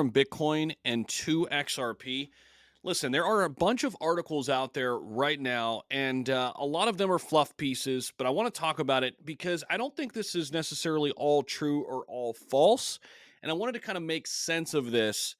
from Bitcoin and to XRP. Listen, there are a bunch of articles out there right now, and a lot of them are fluff pieces, but I want to talk about it because I don't think this is necessarily all true or all false. And I wanted to kind of make sense of this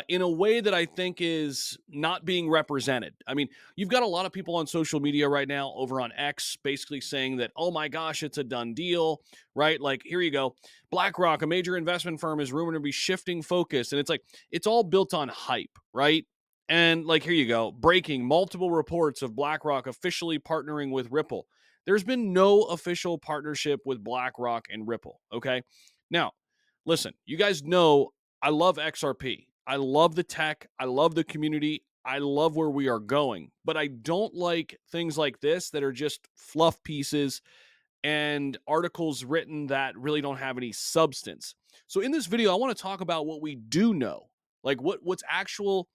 in a way that I think is not being represented. I mean, you've got a lot of people on social media right now over on X basically saying that, oh my gosh, it's a done deal, right? Like, here you go. BlackRock, a major investment firm, is rumored to be shifting focus. And it's like, it's all built on hype, right? And like, here you go. Breaking multiple reports of BlackRock officially partnering with Ripple. There's been no official partnership with BlackRock and Ripple. Okay. Now, listen, you guys know I love XRP. I love the tech. I love the community. I love where we are going. But I don't like things like this that are just fluff pieces and articles written that really don't have any substance. So in this video, I want to talk about what we do know, like what's actual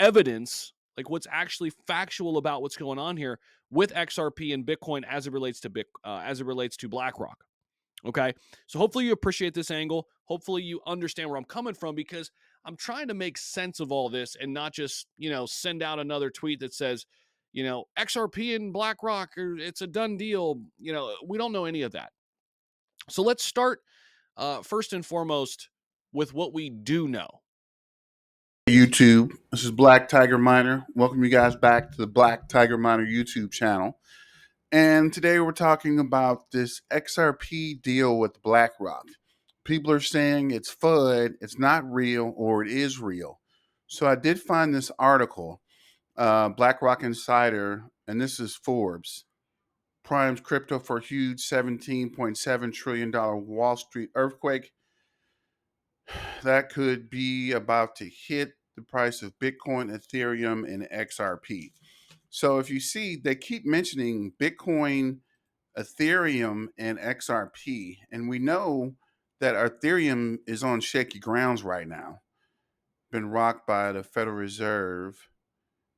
evidence, like what's actually factual about what's going on here with XRP and Bitcoin as it relates to BlackRock. Okay. So hopefully you appreciate this angle. Hopefully you understand where I'm coming from because I'm trying to make sense of all this and not just, send out another tweet that says, XRP and BlackRock, it's a done deal. We don't know any of that. So let's start first and foremost with what we do know. YouTube. This is Black Tiger Miner. Welcome you guys back to the Black Tiger Miner YouTube channel. And today we're talking about this XRP deal with BlackRock. People are saying it's FUD, it's not real, or it is real. So I did find this article, BlackRock Insider, and this is Forbes. Primes crypto for huge $17.7 trillion Wall Street earthquake. That could be about to hit the price of Bitcoin, Ethereum, and XRP. So if you see, they keep mentioning Bitcoin, Ethereum, and XRP. And we know that Ethereum is on shaky grounds right now, been rocked by the Federal Reserve,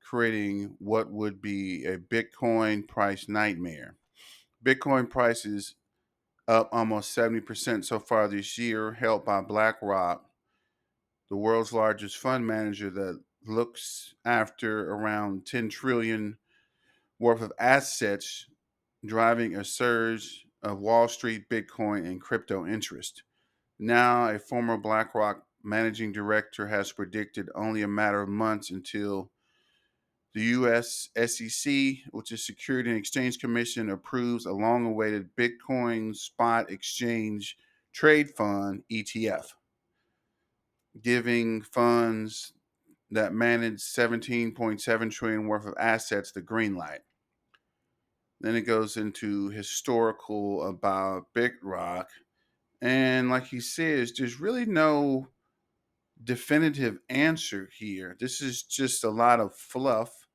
creating what would be a Bitcoin price nightmare. Bitcoin price is up almost 70% so far this year, helped by BlackRock, the world's largest fund manager that looks after around 10 trillion worth of assets, driving a surge of Wall Street, Bitcoin, and crypto interest. Now, a former BlackRock managing director has predicted only a matter of months until the US SEC, which is Security and Exchange Commission, approves a long awaited Bitcoin spot exchange trade fund ETF, giving funds that manage 17.7 trillion worth of assets the green light. Then it goes into historical about BlackRock. And like he says, there's really no definitive answer here. This is just a lot of fluff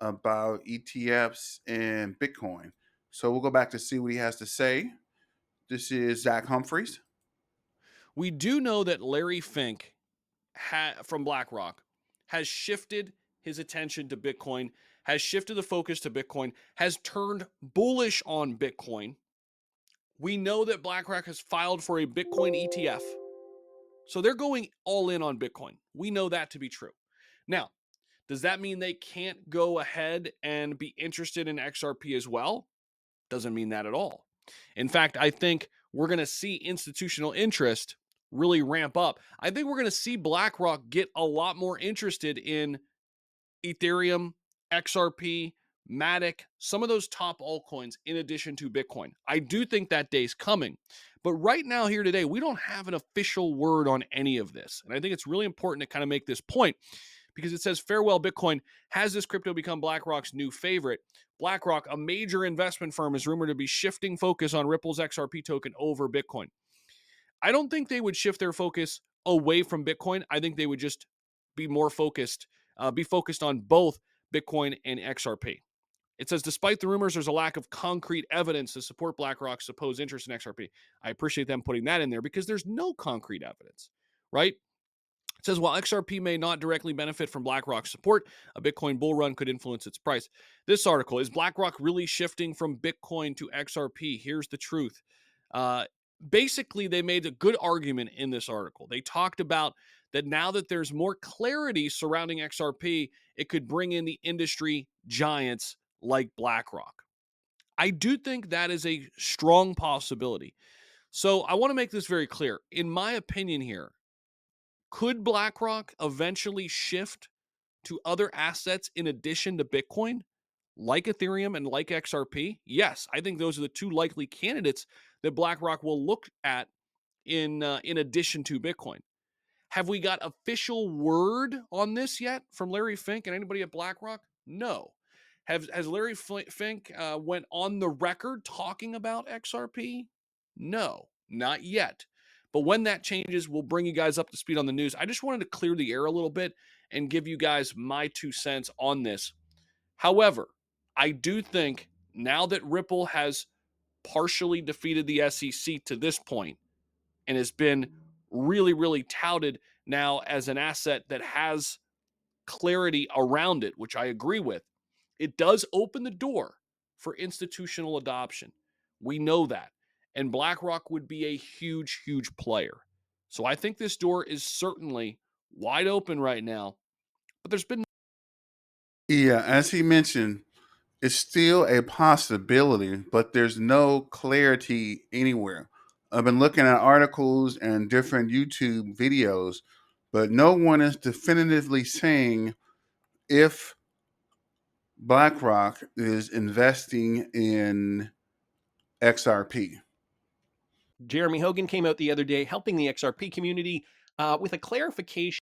about ETFs and Bitcoin. So we'll go back to see what he has to say. This is Zach Humphries. We do know that Larry Fink from BlackRock has shifted his attention to Bitcoin, has shifted the focus to Bitcoin, has turned bullish on Bitcoin. We know that BlackRock has filed for a Bitcoin ETF. So they're going all in on Bitcoin. We know that to be true. Now, does that mean they can't go ahead and be interested in XRP as well? Doesn't mean that at all. In fact, I think we're going to see institutional interest really ramp up. I think we're going to see BlackRock get a lot more interested in Ethereum, XRP, Matic, some of those top altcoins in addition to Bitcoin. I do think that day's coming. But right now, here today, we don't have an official word on any of this. And I think it's really important to kind of make this point because it says, farewell Bitcoin. Has this crypto become BlackRock's new favorite? BlackRock, a major investment firm, is rumored to be shifting focus on Ripple's XRP token over Bitcoin. I don't think they would shift their focus away from Bitcoin. I think they would just be more focused, be focused on both Bitcoin and XRP. It says, despite the rumors, there's a lack of concrete evidence to support BlackRock's supposed interest in XRP. I appreciate them putting that in there because there's no concrete evidence, right? It says, while XRP may not directly benefit from BlackRock's support, a Bitcoin bull run could influence its price. This article, is BlackRock really shifting from Bitcoin to XRP? Here's the truth. basically they made a good argument in this article. They talked about that now that there's more clarity surrounding XRP, it could bring in the industry giants like BlackRock. I do think that is a strong possibility. So I want to make this very clear. In my opinion, here, could BlackRock eventually shift to other assets in addition to Bitcoin, like Ethereum and like XRP? Yes, I think those are the two likely candidates that BlackRock will look at in addition to Bitcoin. Have we got official word on this yet from Larry Fink and anybody at BlackRock? No. Has Larry Fink went on the record talking about XRP? No, not yet. But when that changes, we'll bring you guys up to speed on the news. I just wanted to clear the air a little bit and give you guys my 2 cents on this. However, I do think now that Ripple has partially defeated the SEC to this point and has been really, really touted now as an asset that has clarity around it, which I agree with, it does open the door for institutional adoption. We know that. And BlackRock would be a huge, huge player. So I think this door is certainly wide open right now. But there's been Yeah, as he mentioned, it's still a possibility, but there's no clarity anywhere. I've been looking at articles and different YouTube videos, but no one is definitively saying if BlackRock is investing in XRP. Jeremy Hogan came out the other day helping the XRP community with a clarification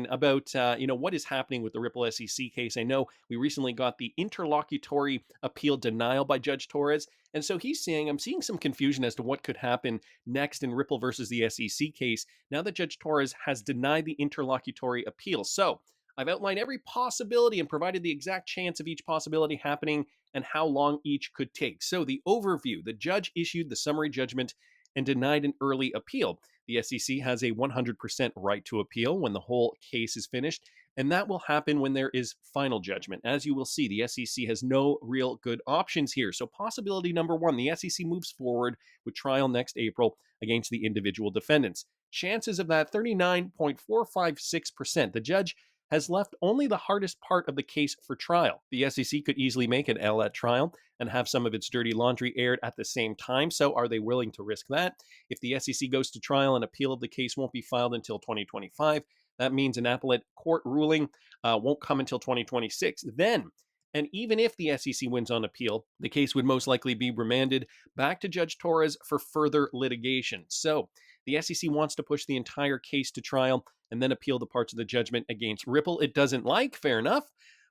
about what is happening with the Ripple SEC case. I know we recently got the interlocutory appeal denial by Judge Torres, and so he's saying I'm seeing some confusion as to what could happen next in Ripple versus the SEC case now that Judge Torres has denied the interlocutory appeal. So I've outlined every possibility and provided the exact chance of each possibility happening and how long each could take. So the overview: the judge issued the summary judgment and denied an early appeal. The SEC has a 100% right to appeal when the whole case is finished, and that will happen when there is final judgment. As you will see, the SEC has no real good options here. So, possibility number one: the SEC moves forward with trial next April against the individual defendants. Chances of that 39.456%. The judge has left only the hardest part of the case for trial. The SEC could easily make an L at trial and have some of its dirty laundry aired at the same time. So, are they willing to risk that? If the SEC goes to trial, an appeal of the case won't be filed until 2025. That means an appellate court ruling won't come until 2026. Then, and even if the SEC wins on appeal, the case would most likely be remanded back to Judge Torres for further litigation. So, the SEC wants to push the entire case to trial and then appeal the parts of the judgment against Ripple it doesn't like. Fair enough.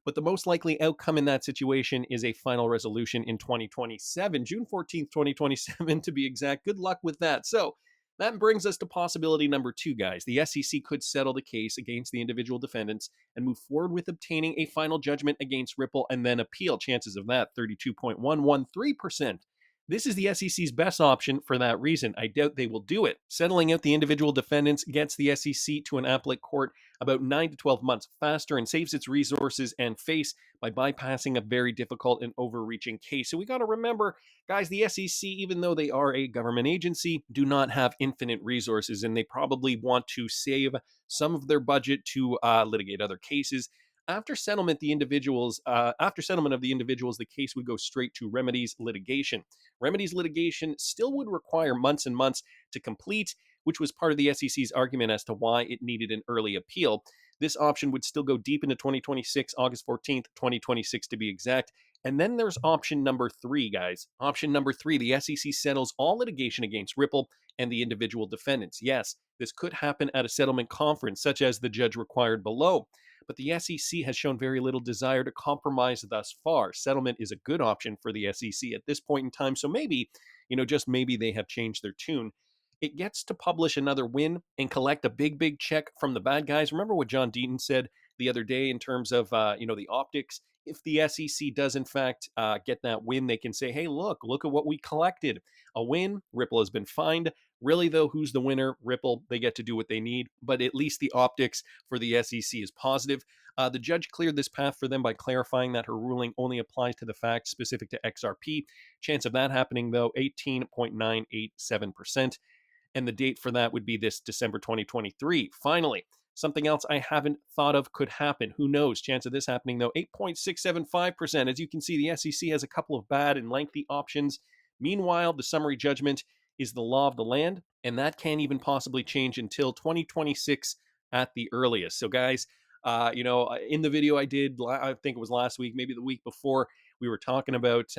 But the most likely outcome in that situation is a final resolution in 2027, June 14th, 2027, to be exact. Good luck with that. So that brings us to possibility number two, guys. The SEC could settle the case against the individual defendants and move forward with obtaining a final judgment against Ripple and then appeal. Chances of that 32.113%. This is the SEC's best option for that reason. I doubt they will do it. Settling out the individual defendants gets the SEC to an appellate court about 9 to 12 months faster and saves its resources and face by bypassing a very difficult and overreaching case. So we got to remember, guys, the SEC, even though they are a government agency, do not have infinite resources, and they probably want to save some of their budget to litigate other cases. After settlement of the individuals, the case would go straight to remedies litigation. Remedies litigation still would require months and months to complete, which was part of the SEC's argument as to why it needed an early appeal. This option would still go deep into 2026, August 14th, 2026 to be exact. And then there's option number three, guys. Option number three: the SEC settles all litigation against Ripple and the individual defendants. Yes, this could happen at a settlement conference, such as the judge required below. But the SEC has shown very little desire to compromise thus far. Settlement is a good option for the SEC at this point in time. So maybe, just maybe they have changed their tune. It gets to publish another win and collect a big, big check from the bad guys. Remember what John Deaton said the other day in terms of, the optics? If the SEC does, in fact, get that win, they can say, hey, look at what we collected. A win. Ripple has been fined. Really, though, who's the winner? Ripple. They get to do what they need, but at least the optics for the SEC is positive. The judge cleared this path for them by clarifying that her ruling only applies to the facts specific to XRP. Chance of that happening, though, 18.987%. And the date for that would be this December 2023. Finally, something else I haven't thought of could happen. Who knows? Chance of this happening, though, 8.675%. As you can see, the SEC has a couple of bad and lengthy options. Meanwhile, the summary judgment is the law of the land, and that can't even possibly change until 2026 at the earliest. So, guys, in the video I did, I think it was last week, maybe the week before, we were talking about,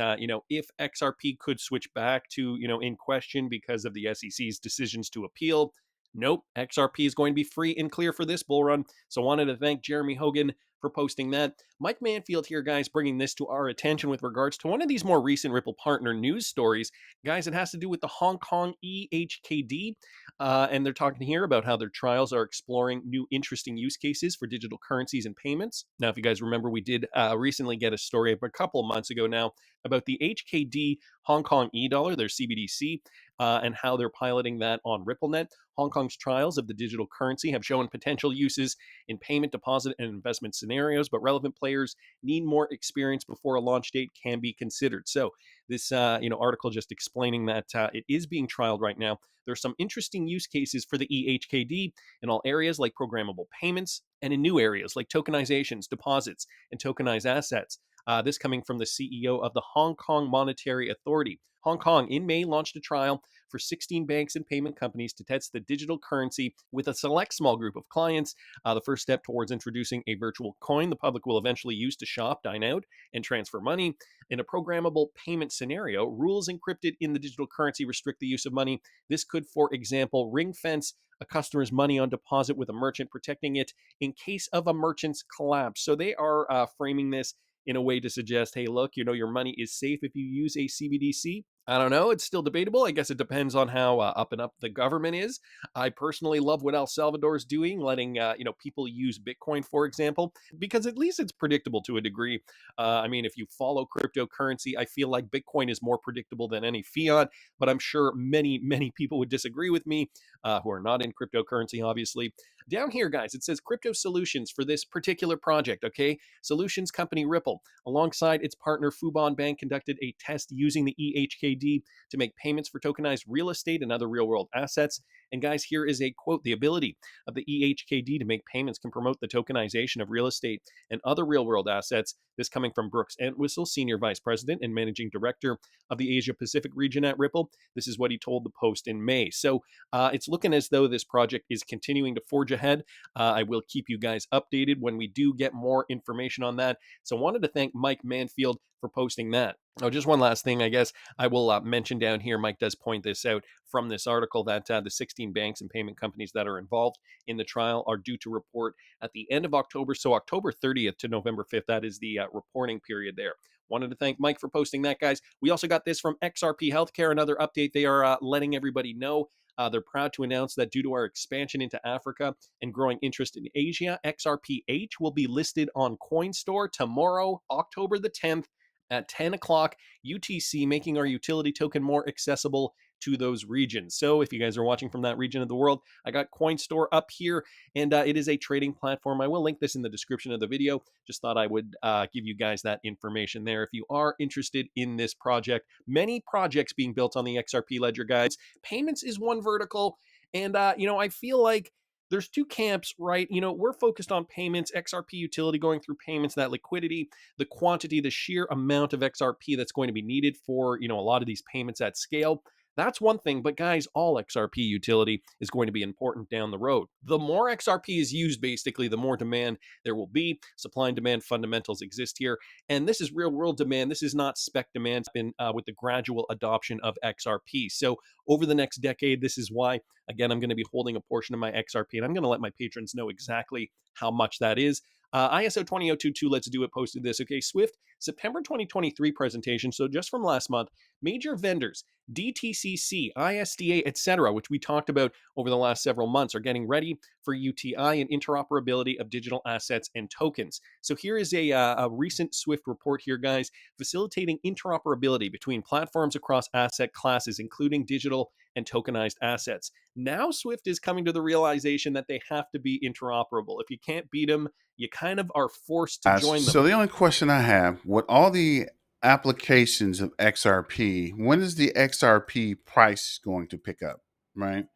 if XRP could switch back to, in question because of the SEC's decisions to appeal. Nope, XRP is going to be free and clear for this bull run. So, wanted to thank Jeremy Hogan for posting that. Mike Manfield here, guys, bringing this to our attention with regards to one of these more recent Ripple partner news stories. Guys, it has to do with the Hong Kong EHKD. And they're talking here about how their trials are exploring new interesting use cases for digital currencies and payments. Now, if you guys remember, we did recently get a story a couple of months ago now about the HKD Hong Kong e-dollar, their CBDC, and how they're piloting that on RippleNet. Hong Kong's trials of the digital currency have shown potential uses in payment, deposit, and investment scenarios, but relevant players need more experience before a launch date can be considered. So this article just explaining that it is being trialed right now. There's some interesting use cases for the EHKD in all areas like programmable payments and in new areas like tokenizations, deposits, and tokenized assets. This coming from the CEO of the Hong Kong Monetary Authority. Hong Kong in May launched a trial for 16 banks and payment companies to test the digital currency with a select small group of clients. The first step towards introducing a virtual coin the public will eventually use to shop, dine out, and transfer money. In a programmable payment scenario, rules encrypted in the digital currency restrict the use of money. This could, for example, ring fence a customer's money on deposit with a merchant, protecting it in case of a merchant's collapse. So they are framing this in a way to suggest, hey, look, your money is safe if you use a CBDC. I don't know. It's still debatable. I guess it depends on how up and up the government is. I personally love what El Salvador is doing, letting people use Bitcoin, for example, because at least it's predictable to a degree. If you follow cryptocurrency, I feel like Bitcoin is more predictable than any fiat. But I'm sure many people would disagree with me who are not in cryptocurrency, obviously. Down here, guys, it says crypto solutions for this particular project. Okay, solutions company Ripple, alongside its partner Fubon Bank, conducted a test using the EHKD to make payments for tokenized real estate and other real-world assets. And guys, here is a quote: "The ability of the EHKD to make payments can promote the tokenization of real estate and other real-world assets." This coming from Brooks Entwistle, Senior Vice President and Managing Director of the Asia Pacific region at Ripple. This is what he told the Post in May. So it's looking as though this project is continuing to forge ahead. I will keep you guys updated when we do get more information on that. So I wanted to thank Mike Manfield for posting that. Oh, just one last thing, I guess I will mention down here. Mike does point this out from this article that the 16 banks and payment companies that are involved in the trial are due to report at the end of October. So October 30th to November 5th, that is the reporting period there. Wanted to thank Mike for posting that, guys. We also got this from XRP Healthcare, another update. They are letting everybody know they're proud to announce that due to our expansion into Africa and growing interest in Asia, XRPH will be listed on CoinStore tomorrow, October the 10th at 10 o'clock UTC, making our utility token more accessible to those regions. So if you guys are watching from that region of the world, I got CoinStore up here, and it is a trading platform. I will link this in the description of the video. Just thought I would give you guys that information there. If you are interested in this project, many projects being built on the XRP ledger, guys. Payments is one vertical, and I feel like there's two camps, right? We're focused on payments, XRP utility going through payments, that liquidity, the quantity, the sheer amount of XRP that's going to be needed for, a lot of these payments at scale. That's one thing, but guys, all XRP utility is going to be important down the road. The more XRP is used, basically, the more demand there will be. Supply and demand fundamentals exist here, and this is real world demand. This is not spec demand. It's been with the gradual adoption of XRP. So over the next decade, this is why, again, I'm going to be holding a portion of my XRP, and I'm going to let my patrons know exactly how much that is. ISO 20022, let's do it, posted this. Okay, Swift, September 2023 presentation. So just from last month, major vendors, DTCC, ISDA, etc., which we talked about over the last several months, are getting ready for UTI and interoperability of digital assets and tokens. So here is a recent Swift report here, guys, facilitating interoperability between platforms across asset classes, including digital and tokenized assets. Now, Swift is coming to the realization that they have to be interoperable. If you can't beat them, you kind of are forced to join So them. the only question I have, with all the applications of XRP, when is the XRP price going to pick up, right?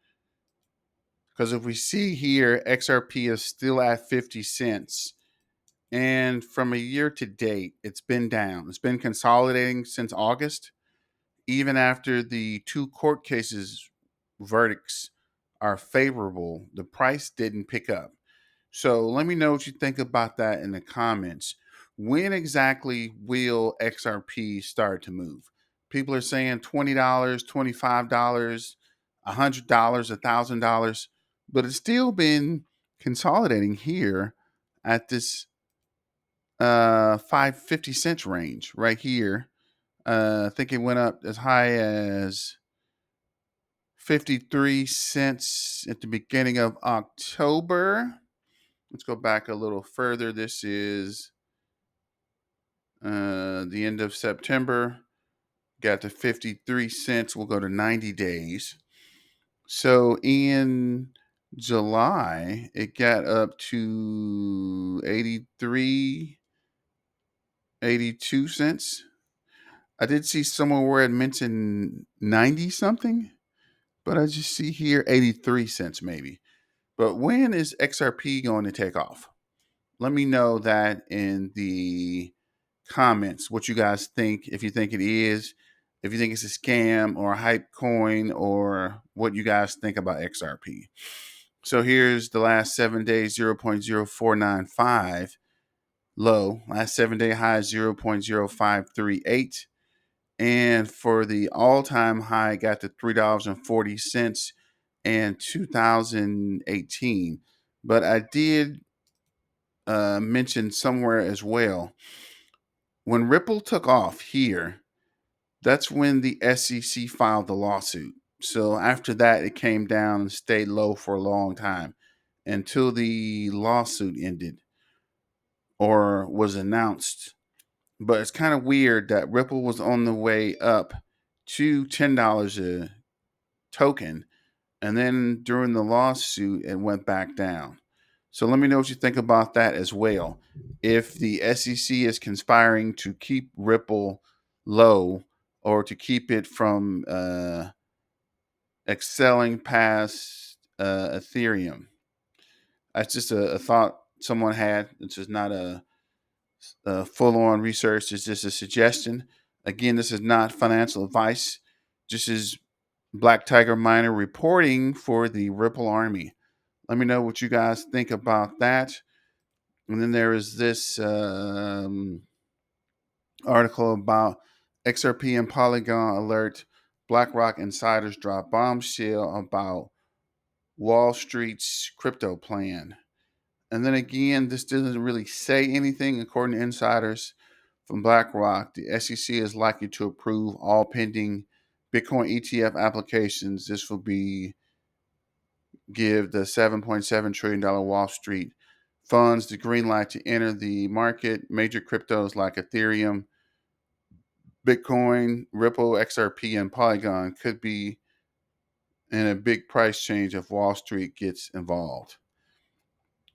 Because if we see here, XRP is still at 50 cents. And from a year to date, it's been down. It's been consolidating since August, even after the two court cases verdicts are favorable. The price didn't pick up. So let me know what you think about that in the comments. When exactly will XRP start to move? People are saying $20, $25, $100, $1,000, but it's still been consolidating here at this 5.50 cents range right here. I think it went up as high as 53 cents at the beginning of October. Let's go back a little further. This is the end of September. Got to 53 cents. We'll go to 90 days. So in July, it got up to 83, 82 cents. I did see somewhere where it mentioned 90 something, but I just see here 83 cents maybe. But when is XRP going to take off? Let me know that in the comments what you guys think, if you think it is, if you think it's a scam or a hype coin, or what you guys think about XRP. So here's the last 7 days, 0.0495 low. Last 7-day high, 0.0538. And for the all-time high, got to $3.40 in 2018. But I did mention somewhere as well, when Ripple took off here, that's when the SEC filed the lawsuit. So after that, it came down and stayed low for a long time until the lawsuit ended or was announced. But it's kind of weird that Ripple was on the way up to $10 a token, and then during the lawsuit, it went back down. So let me know what you think about that as well. If the SEC is conspiring to keep Ripple low or to keep it from excelling past Ethereum. That's just a thought someone had. It's just not a full-on research. It's just a suggestion. Again, this is not financial advice. This is Black Tiger Miner reporting for the Ripple Army. Let me know what you guys think about that. And then there is this article about XRP and Polygon alert. Blackrock insiders drop bombshell about Wall Street's crypto plan. And then again, this doesn't really say anything. According to insiders from BlackRock, the SEC is likely to approve all pending Bitcoin ETF applications. This will give the $7.7 trillion Wall Street funds the green light to enter the market. Major cryptos like Ethereum, Bitcoin, Ripple, XRP, and Polygon could be in a big price change if Wall Street gets involved.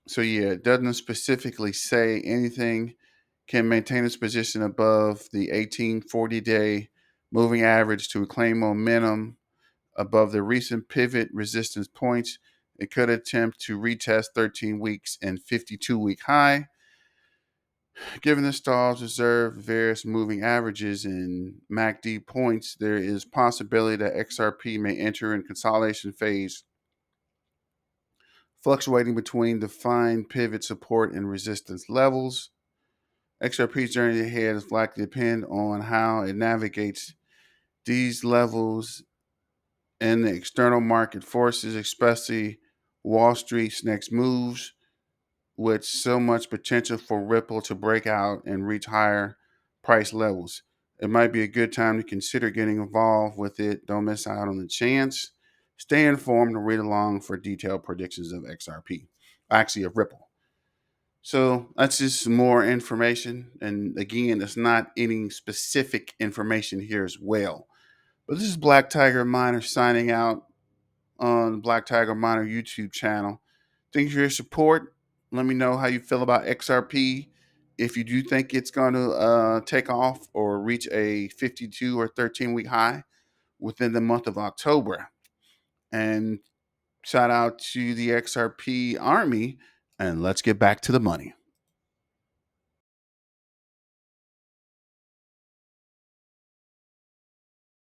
So yeah, it doesn't specifically say anything. Can maintain its position above the 1840-day moving average to claim momentum above the recent pivot resistance points. It could attempt to retest 13 weeks and 52-week high. Given the stalls observed various moving averages and MACD points, there is possibility that XRP may enter in consolidation phase, fluctuating between defined pivot support and resistance levels. XRP's journey ahead is likely to depend on how it navigates these levels and the external market forces, especially Wall Street's next moves, with so much potential for Ripple to break out and reach higher price levels. It might be a good time to consider getting involved with it. Don't miss out on the chance. Stay informed and read along for detailed predictions of XRP, actually of Ripple. So that's just some more information. And again, it's not any specific information here as well. But this is Black Tiger Miner signing out on the Black Tiger Miner YouTube channel. Thank you for your support. Let me know how you feel about XRP. If you do think it's going to take off or reach a 52 or 13-week high within the month of October. And shout out to the XRP Army. And let's get back to the money.